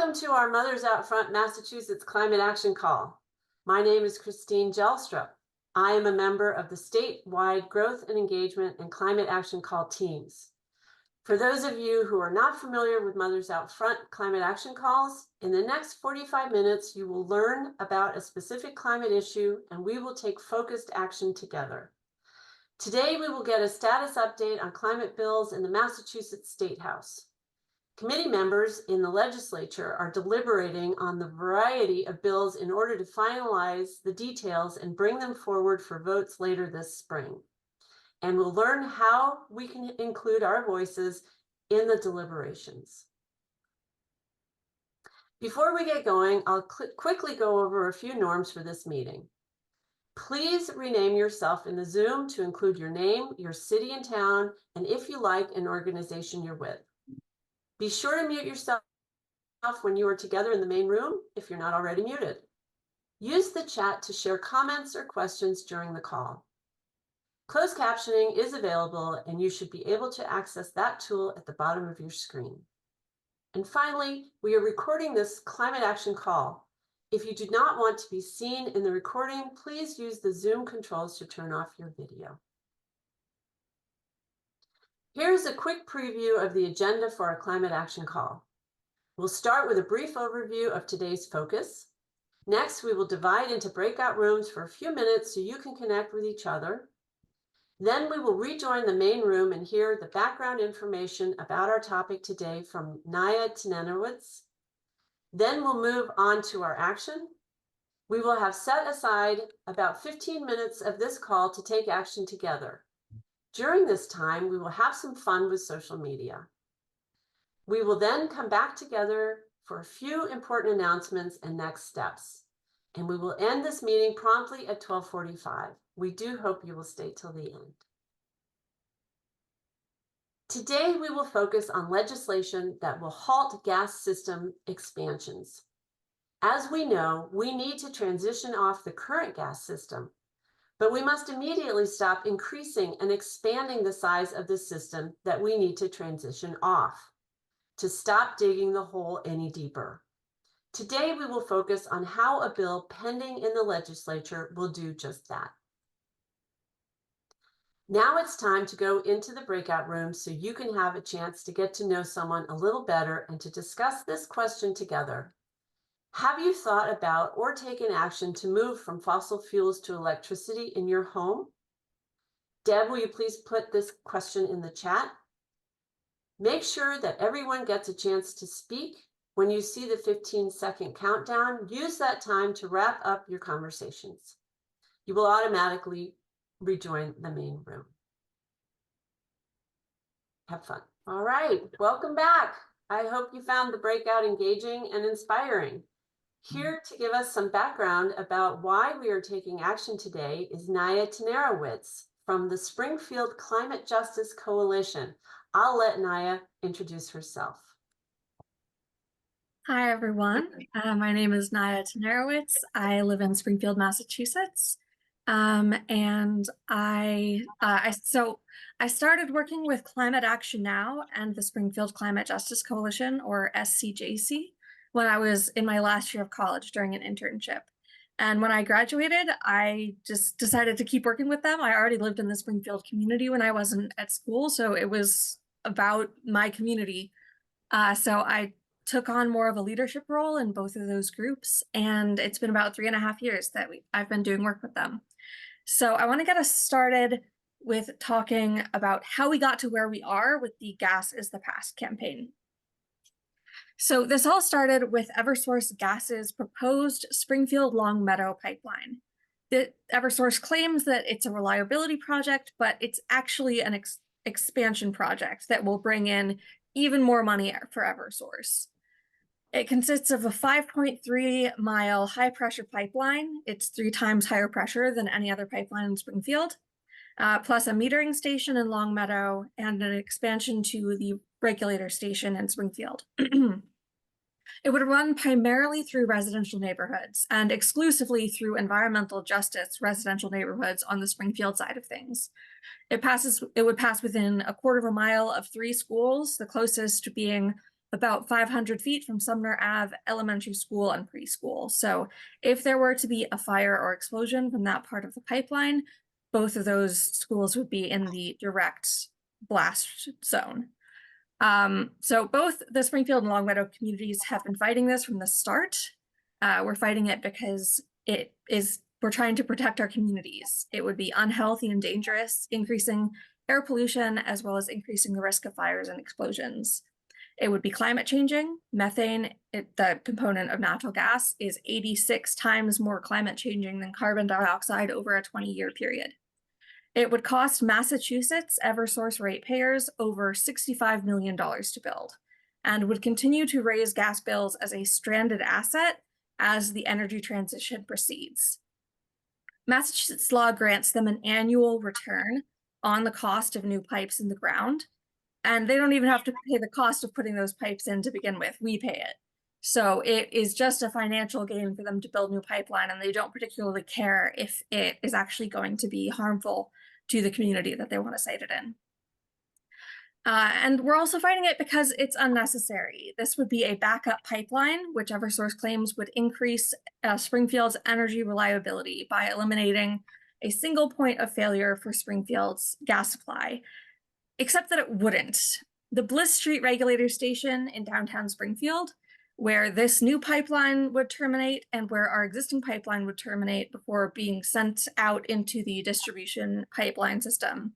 Welcome to our Mothers Out Front Massachusetts Climate Action Call. My name is Christine Gelstrup. I am a member of the statewide Growth and Engagement and Climate Action Call teams. For those of you who are not familiar with Mothers Out Front Climate Action Calls, in the next 45 minutes, you will learn about a specific climate issue and we will take focused action together. Today, we will get a status update on climate bills in the Massachusetts State House. Committee members in the legislature are deliberating on the variety of bills in order to finalize the details and bring them forward for votes later this spring. And we'll learn how we can include our voices in the deliberations. Before we get going, I'll quickly go over a few norms for this meeting. Please rename yourself in the Zoom to include your name, your city and town, and if you like, an organization you're with. Be sure to mute yourself when you are together in the main room if you're not already muted. Use the chat to share comments or questions during the call. Closed captioning is available and you should be able to access that tool at the bottom of your screen. And finally, we are recording this climate action call. If you do not want to be seen in the recording, please use the Zoom controls to turn off your video. Here's a quick preview of the agenda for our climate action call. We'll start with a brief overview of today's focus. Next, we will divide into breakout rooms for a few minutes so you can connect with each other. Then we will rejoin the main room and hear the background information about our topic today from Naya Tenenowitz. Then we'll move on to our action. We will have set aside about 15 minutes of this call to take action together. During this time, we will have some fun with social media. We will then come back together for a few important announcements and next steps. And we will end this meeting promptly at 12:45. We do hope you will stay till the end. Today, we will focus on legislation that will halt gas system expansions. As we know, we need to transition off the current gas system, but we must immediately stop increasing and expanding the size of the system that we need to transition off, to stop digging the hole any deeper. Today, we will focus on how a bill pending in the legislature will do just that. Now it's time to go into the breakout room so you can have a chance to get to know someone a little better and to discuss this question together. Have you thought about or taken action to move from fossil fuels to electricity in your home? Deb, will you please put this question in the chat? Make sure that everyone gets a chance to speak. When you see the 15-second countdown, use that time to wrap up your conversations. You will automatically rejoin the main room. Have fun. All right, welcome back. I hope you found the breakout engaging and inspiring. Here to give us some background about why we are taking action today is Naya Tenenowitz from the Springfield Climate Justice Coalition. I'll let Naya introduce herself. Hi, everyone. My name is Naya Tenenowitz. I live in Springfield, Massachusetts. And I started working with Climate Action Now and the Springfield Climate Justice Coalition, or SCJC, when I was in my last year of college during an internship. And when I graduated, I just decided to keep working with them. I already lived in the Springfield community when I wasn't at school, so it was about my community. So I took on more of a leadership role in both of those groups, and it's been about 3.5 years that I've been doing work with them. So I want to get us started with talking about how we got to where we are with the Gas is the Past campaign. So this all started with Eversource Gas's proposed Springfield Long Meadow pipeline. Eversource claims that it's a reliability project, but it's actually an expansion project that will bring in even more money for Eversource. It consists of a 5.3-mile high-pressure pipeline. It's 3 times higher pressure than any other pipeline in Springfield, plus a metering station in Long Meadow and an expansion to the regulator station in Springfield. It would run primarily through residential neighborhoods and exclusively through environmental justice residential neighborhoods on the Springfield side of things. It would pass within 1/4 mile of 3 schools, the closest being about 500 feet from Sumner Ave Elementary School and preschool. So if there were to be a fire or explosion from that part of the pipeline, both of those schools would be in the direct blast zone. So both the Springfield and Longmeadow communities have been fighting this from the start. We're fighting it because we're trying to protect our communities. It would be unhealthy and dangerous, increasing air pollution as well as increasing the risk of fires and explosions. It would be climate changing. Methane, the component of natural gas, is 86 times more climate changing than carbon dioxide over a 20-year period. It would cost Massachusetts Eversource ratepayers over $65 million to build, and would continue to raise gas bills as a stranded asset as the energy transition proceeds. Massachusetts law grants them an annual return on the cost of new pipes in the ground, and they don't even have to pay the cost of putting those pipes in to begin with. We pay it. So it is just a financial gain for them to build new pipeline, and they don't particularly care if it is actually going to be harmful to the community that they want to site it in. And we're also fighting it because it's unnecessary. This would be a backup pipeline, which Eversource claims would increase Springfield's energy reliability by eliminating a single point of failure for Springfield's gas supply, except that it wouldn't. The Bliss Street Regulator Station in downtown Springfield, where this new pipeline would terminate and where our existing pipeline would terminate before being sent out into the distribution pipeline system,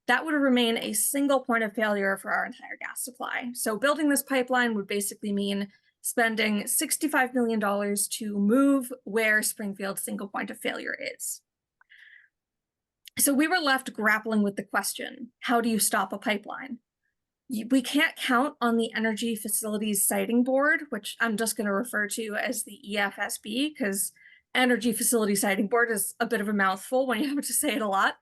that would remain a single point of failure for our entire gas supply. So building this pipeline would basically mean spending $65 million to move where Springfield's single point of failure is. So we were left grappling with the question, how do you stop a pipeline? We can't count on the Energy Facilities Siting Board, which I'm just going to refer to as the EFSB, because Energy Facility Siting Board is a bit of a mouthful when you have to say it a lot.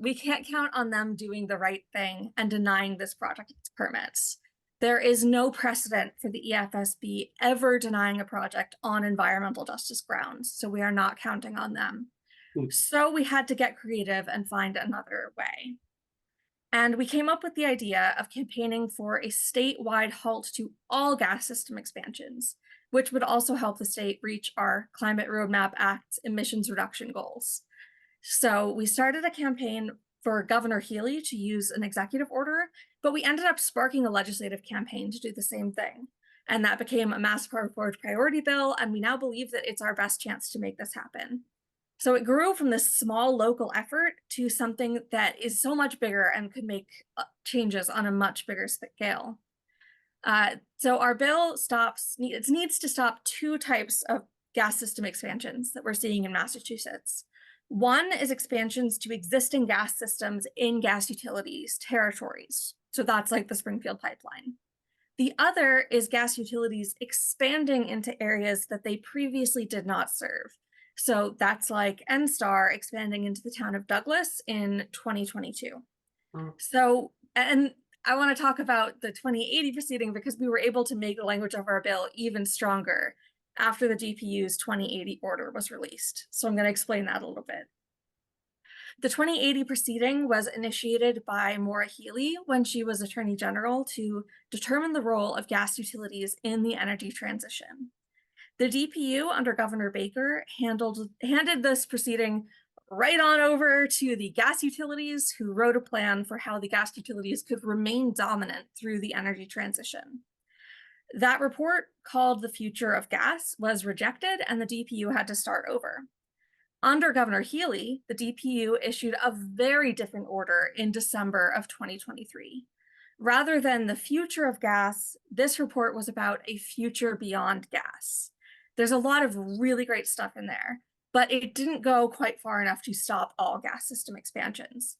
We can't count on them doing the right thing and denying this project its permits. There is no precedent for the EFSB ever denying a project on environmental justice grounds, so we are not counting on them. So we had to get creative and find another way. And we came up with the idea of campaigning for a statewide halt to all gas system expansions, which would also help the state reach our Climate Roadmap Act's emissions reduction goals. So we started a campaign for Governor Healy to use an executive order, but we ended up sparking a legislative campaign to do the same thing. And that became a Mass Power Forward priority bill, and we now believe that it's our best chance to make this happen. So it grew from this small local effort to something that is so much bigger and could make changes on a much bigger scale. So our bill needs to stop two types of gas system expansions that we're seeing in Massachusetts. One is expansions to existing gas systems in gas utilities territories. So that's like the Springfield pipeline. The other is gas utilities expanding into areas that they previously did not serve. So that's like NSTAR expanding into the town of Douglas in 2022. So, and I want to talk about the 2080 proceeding because we were able to make the language of our bill even stronger after the DPU's 2080 order was released. So I'm going to explain that a little bit. The 2080 proceeding was initiated by Maura Healey when she was Attorney General to determine the role of gas utilities in the energy transition. The DPU under Governor Baker handed this proceeding right on over to the gas utilities, who wrote a plan for how the gas utilities could remain dominant through the energy transition. That report, called The Future of Gas, was rejected and the DPU had to start over. Under Governor Healy, the DPU issued a very different order in December of 2023. Rather than the future of gas, this report was about a future beyond gas. There's a lot of really great stuff in there, but it didn't go quite far enough to stop all gas system expansions.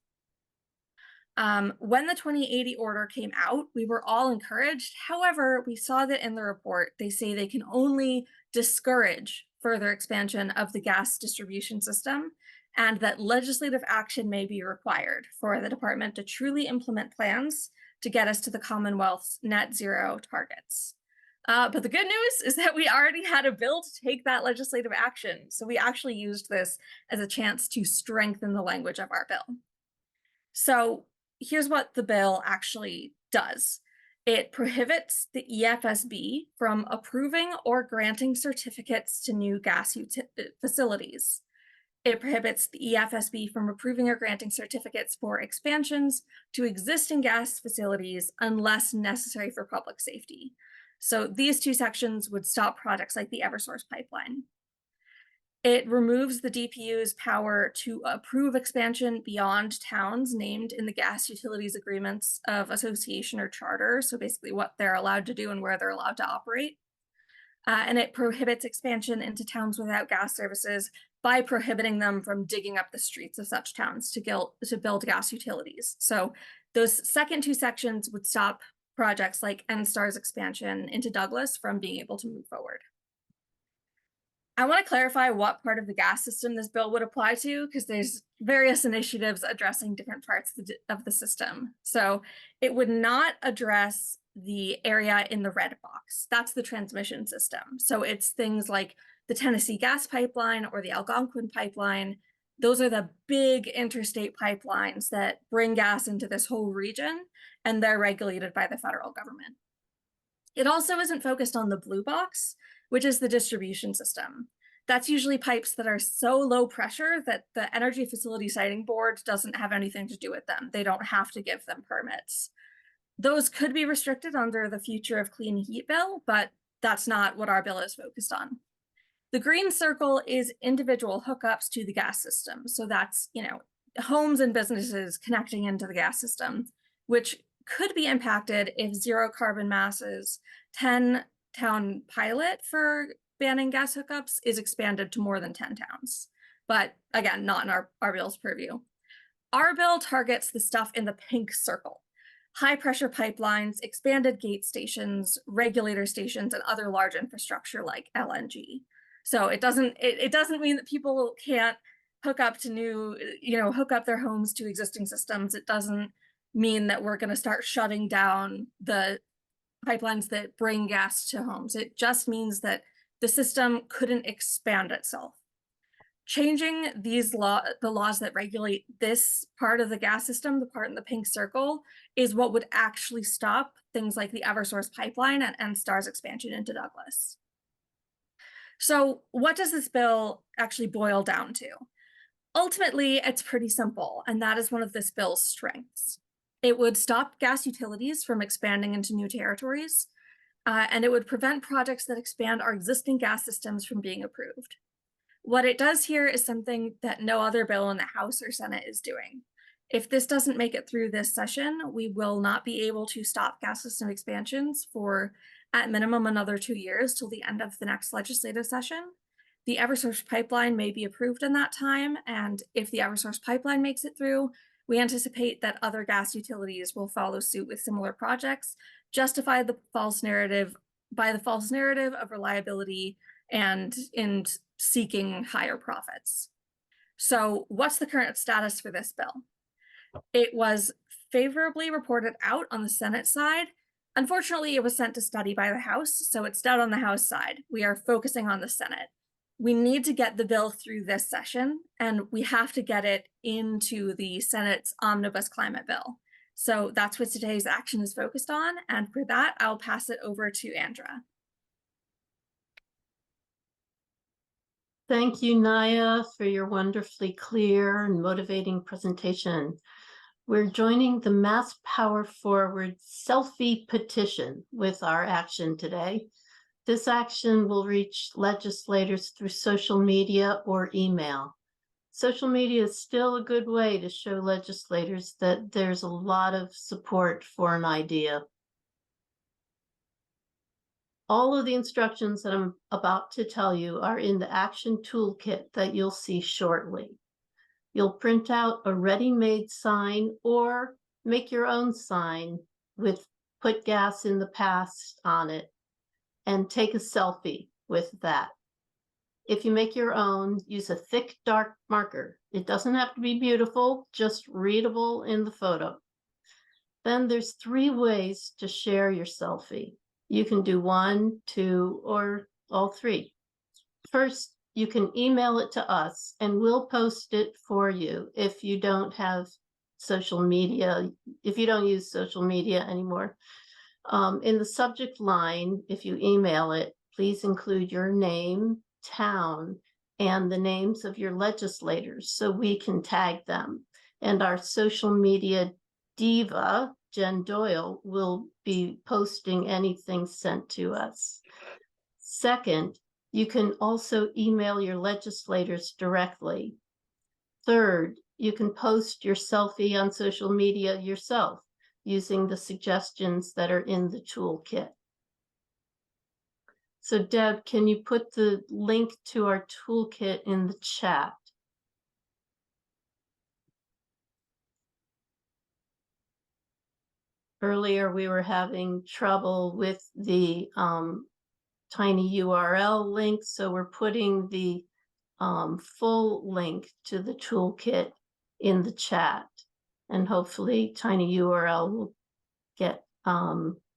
When the 2080 order came out, we were all encouraged. However, we saw that in the report, they say they can only discourage further expansion of the gas distribution system, and that legislative action may be required for the department to truly implement plans to get us to the Commonwealth's net zero targets. But the good news is that we already had a bill to take that legislative action. So we actually used this as a chance to strengthen the language of our bill. So here's what the bill actually does. It prohibits the EFSB from approving or granting certificates to new gas facilities. It prohibits the EFSB from approving or granting certificates for expansions to existing gas facilities unless necessary for public safety. So these two sections would stop projects like the Eversource pipeline. It removes the DPU's power to approve expansion beyond towns named in the gas utilities agreements of association or charter. So basically what they're allowed to do and where they're allowed to operate. And it prohibits expansion into towns without gas services by prohibiting them from digging up the streets of such towns to build gas utilities. So those second two sections would stop projects like NSTAR's expansion into Douglas from being able to move forward. I want to clarify what part of the gas system this bill would apply to, because there's various initiatives addressing different parts of the system. So it would not address the area in the red box. That's the transmission system. So it's things like the Tennessee Gas Pipeline or the Algonquin Pipeline. Those are the big interstate pipelines that bring gas into this whole region, and they're regulated by the federal government. It also isn't focused on the blue box, which is the distribution system. That's usually pipes that are so low pressure that the Energy Facility Siting Board doesn't have anything to do with them. They don't have to give them permits. Those could be restricted under the Future of Clean Heat bill, but that's not what our bill is focused on. The green circle is individual hookups to the gas system. So that's, homes and businesses connecting into the gas system, which could be impacted if Zero Carbon Mass's 10-town pilot for banning gas hookups is expanded to more than 10 towns. But again, not in our bill's purview. Our bill targets the stuff in the pink circle: high pressure pipelines, expanded gate stations, regulator stations, and other large infrastructure like LNG. So it doesn't mean that people can't hook up to hook up their homes to existing systems. It doesn't mean that we're going to start shutting down the pipelines that bring gas to homes. It just means that the system couldn't expand itself. Changing the laws that regulate this part of the gas system, the part in the pink circle, is what would actually stop things like the Eversource pipeline and NSTAR's expansion into Douglas. So what does this bill actually boil down to? Ultimately, it's pretty simple, and that is one of this bill's strengths. It would stop gas utilities from expanding into new territories, and it would prevent projects that expand our existing gas systems from being approved. What it does here is something that no other bill in the House or Senate is doing. If this doesn't make it through this session, we will not be able to stop gas system expansions for, at minimum, another 2 years till the end of the next legislative session. The Eversource pipeline may be approved in that time, and if the Eversource pipeline makes it through, we anticipate that other gas utilities will follow suit with similar projects, justified by the false narrative of reliability and in seeking higher profits. So what's the current status for this bill? It was favorably reported out on the Senate side. Unfortunately, it was sent to study by the House, so it's down on the House side. We are focusing on the Senate. We need to get the bill through this session, and we have to get it into the Senate's omnibus climate bill. So that's what today's action is focused on. And for that, I'll pass it over to Andra. Thank you, Naya, for your wonderfully clear and motivating presentation. We're joining the Mass Power Forward selfie petition with our action today. This action will reach legislators through social media or email. Social media is still a good way to show legislators that there's a lot of support for an idea. All of the instructions that I'm about to tell you are in the action toolkit that you'll see shortly. You'll print out a ready-made sign or make your own sign with "Put gas in the past" on it and take a selfie with that. If you make your own, use a thick, dark marker. It doesn't have to be beautiful, just readable in the photo. Then there's 3 ways to share your selfie. You can do 1, 2, or all 3. First, you can email it to us and we'll post it for you if you don't have social media, if you don't use social media anymore. In the subject line, if you email it, please include your name, town, and the names of your legislators so we can tag them. And our social media diva, Jen Doyle, will be posting anything sent to us. Second, you can also email your legislators directly. Third, you can post your selfie on social media yourself using the suggestions that are in the toolkit. So Deb, can you put the link to our toolkit in the chat? Earlier, we were having trouble with the tiny URL link, so we're putting the full link to the toolkit in the chat. And hopefully tiny URL will get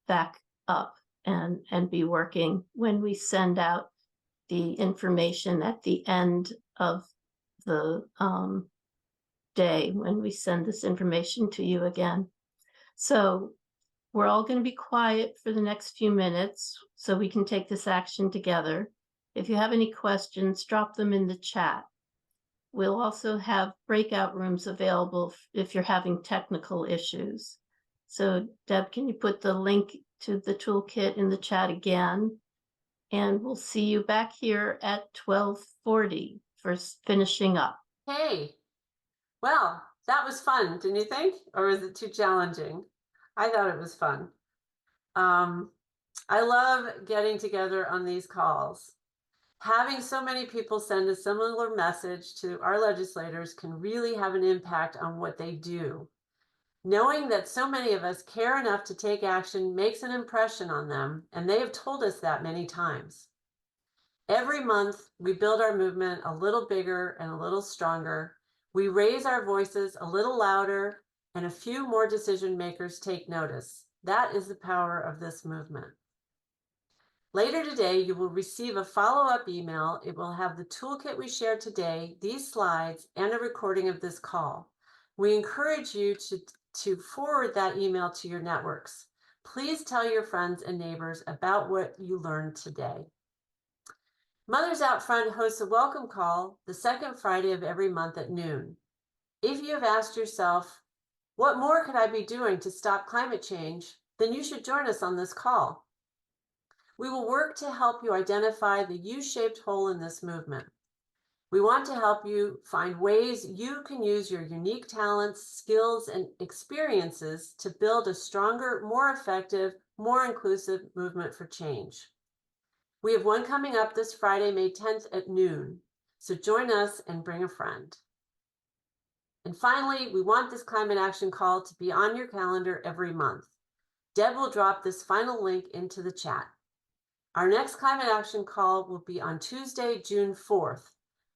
back up and be working when we send out the information at the end of the day, when we send this information to you again. So we're all going to be quiet for the next few minutes so we can take this action together. If you have any questions, drop them in the chat. We'll also have breakout rooms available if you're having technical issues. So Deb, can you put the link to the toolkit in the chat again? And we'll see you back here at 12:40 for finishing up. Hey, well, that was fun, didn't you think? Or is it too challenging? I thought it was fun. I love getting together on these calls. Having so many people send a similar message to our legislators can really have an impact on what they do. Knowing that so many of us care enough to take action makes an impression on them, and they have told us that many times. Every month, we build our movement a little bigger and a little stronger. We raise our voices a little louder, and a few more decision makers take notice. That is the power of this movement. Later today, you will receive a follow-up email. It will have the toolkit we shared today, these slides, and a recording of this call. We encourage you to forward that email to your networks. Please tell your friends and neighbors about what you learned today. Mothers Out Front hosts a welcome call the second Friday of every month at noon. If you have asked yourself, what more could I be doing to stop climate change? Then you should join us on this call. We will work to help you identify the U-shaped hole in this movement. We want to help you find ways you can use your unique talents, skills, and experiences to build a stronger, more effective, more inclusive movement for change. We have one coming up this Friday, May 10th at noon. So join us and bring a friend. And finally, we want this climate action call to be on your calendar every month. Deb will drop this final link into the chat. Our next climate action call will be on Tuesday, June 4th.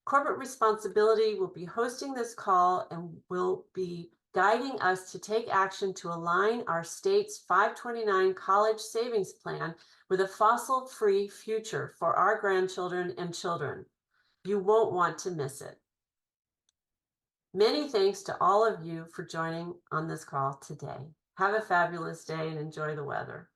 Corporate Responsibility will be hosting this call and will be guiding us to take action to align our state's 529 college savings plan with a fossil-free future for our grandchildren and children. You won't want to miss it. Many thanks to all of you for joining on this call today. Have a fabulous day and enjoy the weather.